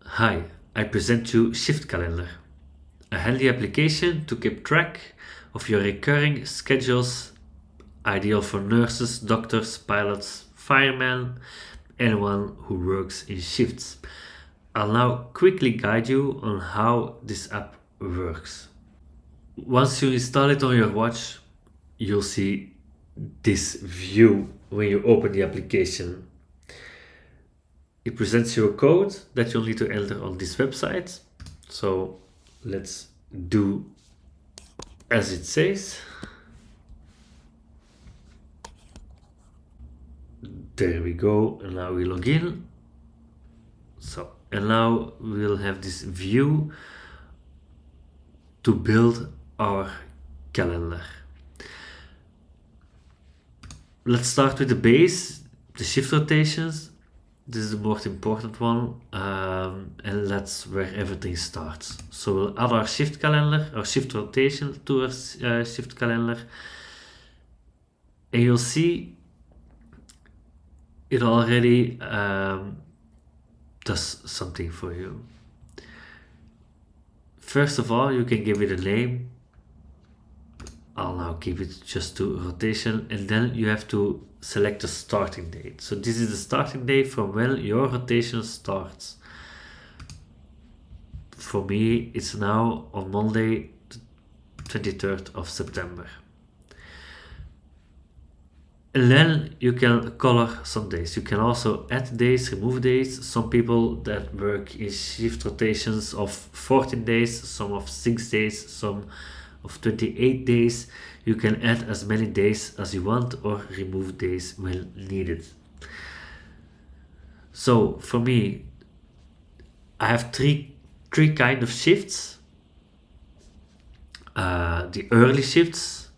Hi, I present you Shift Calendar, a handy application to keep track of your recurring schedules, ideal for nurses, doctors, pilots, firemen, anyone who works in shifts. I'll now quickly guide you on how this app works. Once you install it on your watch, you'll see this view when you open the application. It presents you a code that you'll need to enter on this website. So let's do as it says. There we go, and now we log in. So, and now we'll have this view to build our calendar. Let's start with the base, the shift rotations. This is the most important one, and that's where everything starts. So we'll add our shift calendar, our shift rotation to our shift calendar, and you'll see it already does something for you. First of all, you can give it a name. I'll now keep it just to rotation, and then you have to select a starting date. So this is the starting date from when your rotation starts. For me, it's now on Monday, the 23rd of September. And then you can color some days. You can also add days, remove days. Some people that work in shift rotations of 14 days, some of 6 days, some of 28 days. You can add as many days as you want or remove days when needed. So for me, I have three kind of shifts. The early shifts,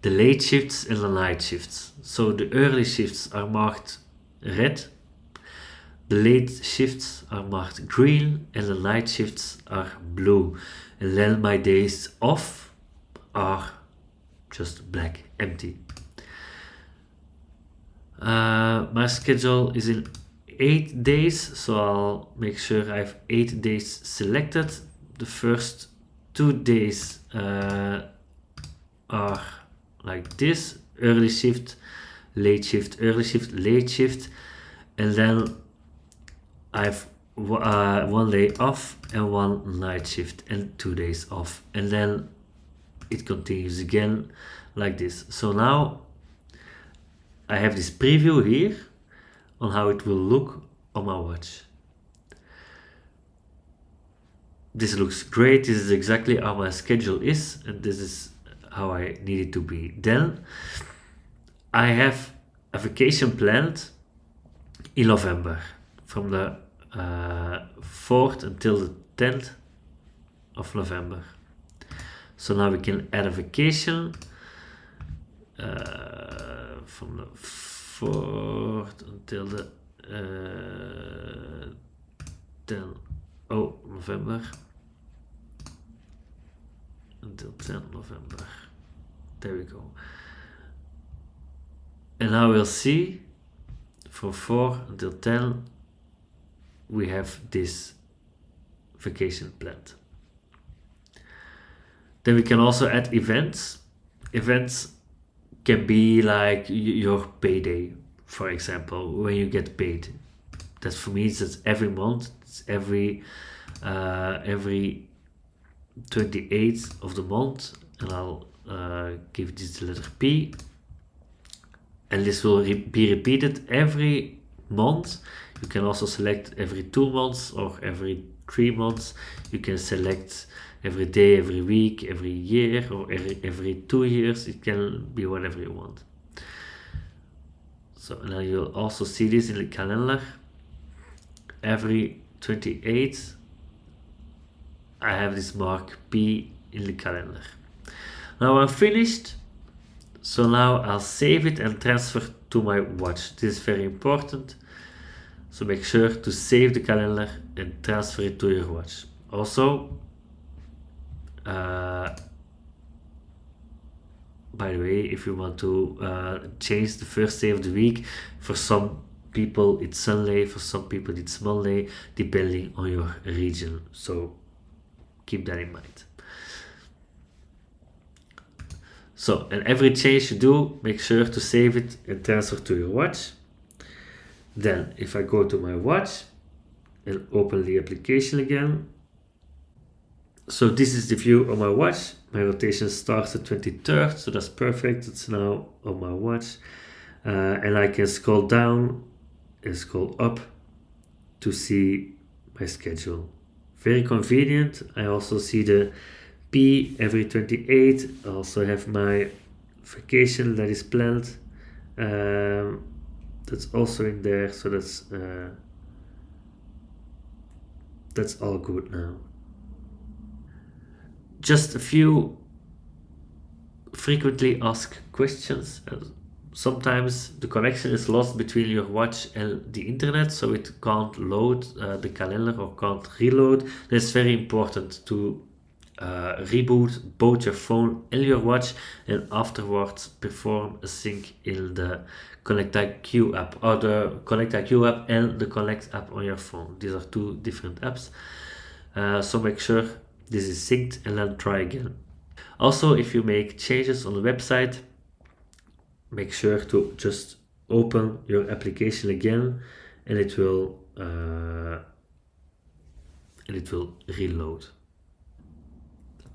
the late shifts, and the night shifts. So the early shifts are marked red, the late shifts are marked green, and the night shifts are blue. And then my days off are just black, empty. My schedule is in 8 days, so I'll make sure I have 8 days selected. The first 2 days are like this: early shift, late shift, early shift, late shift, and then I have 1 day off and 1 night shift and 2 days off, and then it continues again like this. So now I have this preview here on how it will look on my watch. This looks great. This is exactly how my schedule is, and this is how I need it to be. Then I have a vacation planned in November from the 4th until the 10th of November. So now we can add a vacation from the 4th until the 10th November. Until 10th November. There we go. And now we'll see from 4 until 10 we have this vacation planned. Then we can also add events. Events can be like your payday, for example, when you get paid. That for me it's every month. It's every 28th of the month, and I'll give this the letter P, and this will be repeated every month. You can also select every 2 months or every 3 months. You can select every day, every week, every year, or every 2 years. It can be whatever you want. So now you'll also see this in the calendar. Every 28th I have this mark P in the calendar. Now I'm finished. So now I'll save it and transfer to my watch. This is very important. So make sure to save the calendar and transfer it to your watch. Also, by the way, if you want to change the first day of the week, for some people it's Sunday, for some people it's Monday, depending on your region. So keep that in mind. So, and every change you do, make sure to save it and transfer to your watch. Then, if I go to my watch and open the application again, so this is the view on my watch. My rotation starts at 23rd, so that's perfect. It's now on my watch. And I can scroll down and scroll up to see my schedule. Very convenient. I also see the P every 28. I also have my vacation that is planned. That's also in there, so that's all good now. Just a few frequently asked questions. Sometimes the connection is lost between your watch and the internet, so it can't load the calendar or can't reload. It's very important to reboot both your phone and your watch, and afterwards perform a sync in the Connect IQ app, or the Connect IQ app and the Connect app on your phone. These are two different apps. So make sure this is synced and then try again. Also, if you make changes on the website, make sure to just open your application again, and it will reload.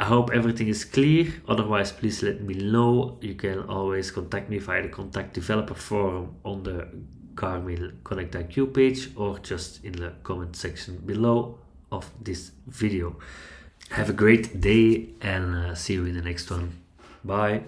I hope everything is clear. Otherwise, please let me know. You can always contact me via the Contact Developer forum on the Garmin Connect IQ page, or just in the comment section below of this video. Have a great day, and see you in the next one. Bye.